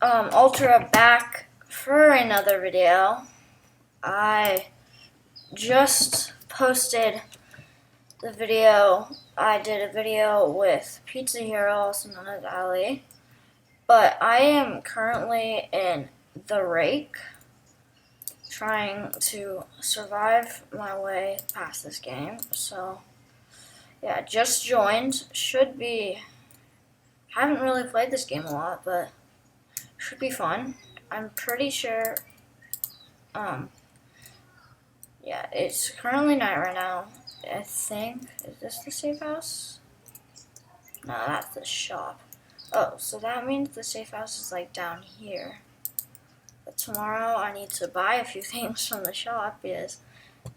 Ultra back for another video. I just posted the video. I did a video with Pizza Hero, also known as Ali. But I am currently in the rake, trying to survive my way past this game. So, yeah, just joined. Should be. Haven't really played this game a lot, but should be fun. I'm pretty sure. Yeah, it's currently night right now. I think. Is this the safe house? No, that's the shop. Oh, so that means the safe house is like down here. But tomorrow I need to buy a few things from the shop because it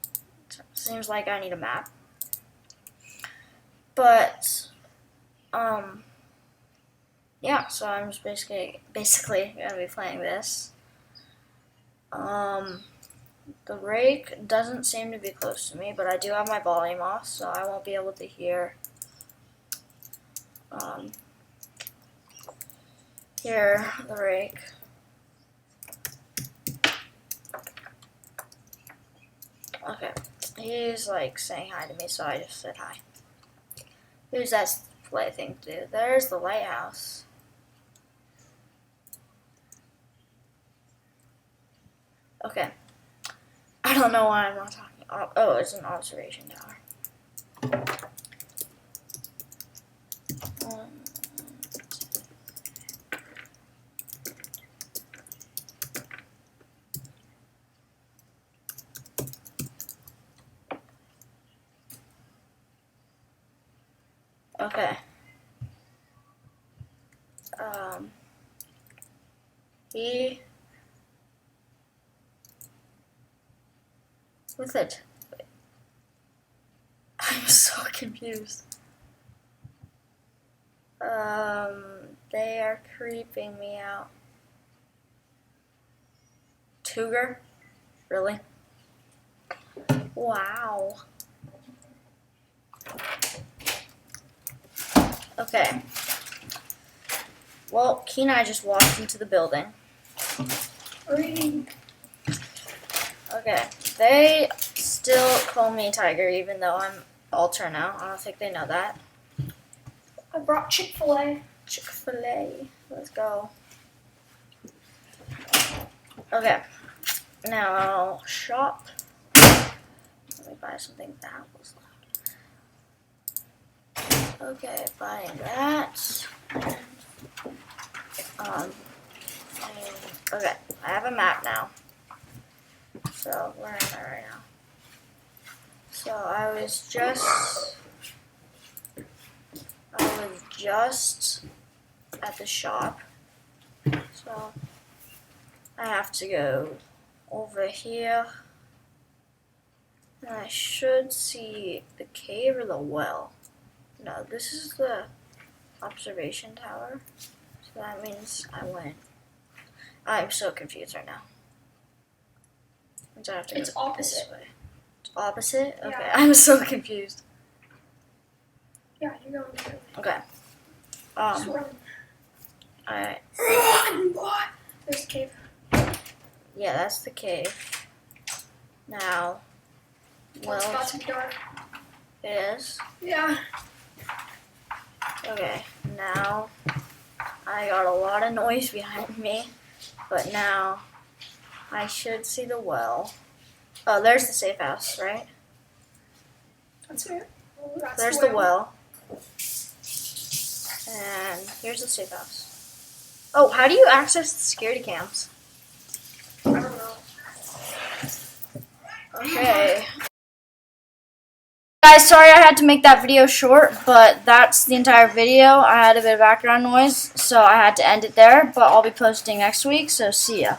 seems like I need a map. But, yeah, so I'm just basically gonna be playing this. The rake doesn't seem to be close to me, but I do have my volume off, so I won't be able to hear the rake. Okay, he's like saying hi to me, so I just said hi. Who's that play thing to do? There's the lighthouse. Okay. I don't know why I'm not talking. Oh, it's an observation tower. Okay. With it. I'm so confused. They are creeping me out. Cougar? Really? Wow. Okay. Well, Key and I just walked into the building. Okay. They still call me Tiger, even though I'm Ultra now. I don't think they know that. I brought Chick-fil-A. Chick-fil-A. Let's go. Okay. Now I'll shop. Let me buy something that was loud. Okay, buying that. Okay, I have a map now. So where am I right now? So I was just at the shop. So I have to go over here. And I should see the cave or the well. No, this is the observation tower. So that means I went. I'm so confused right now. So I have to It's go opposite. This way. It's opposite? Okay, Yeah. I'm so confused. Yeah, you're going to. Okay. Just run. Alright. Run, boy! There's the cave. Yeah, that's the cave. Now, Well, it's about to be dark. it is. Yeah. Okay, now I got a lot of noise behind me, but now I should see the well. Oh, there's the safe house, right? That's it. That's There's the well. And here's the safe house. Oh, how do you access the security cams? I don't know. Okay. Guys, sorry I had to make that video short, but that's the entire video. I had a bit of background noise, so I had to end it there, but I'll be posting next week, so see ya.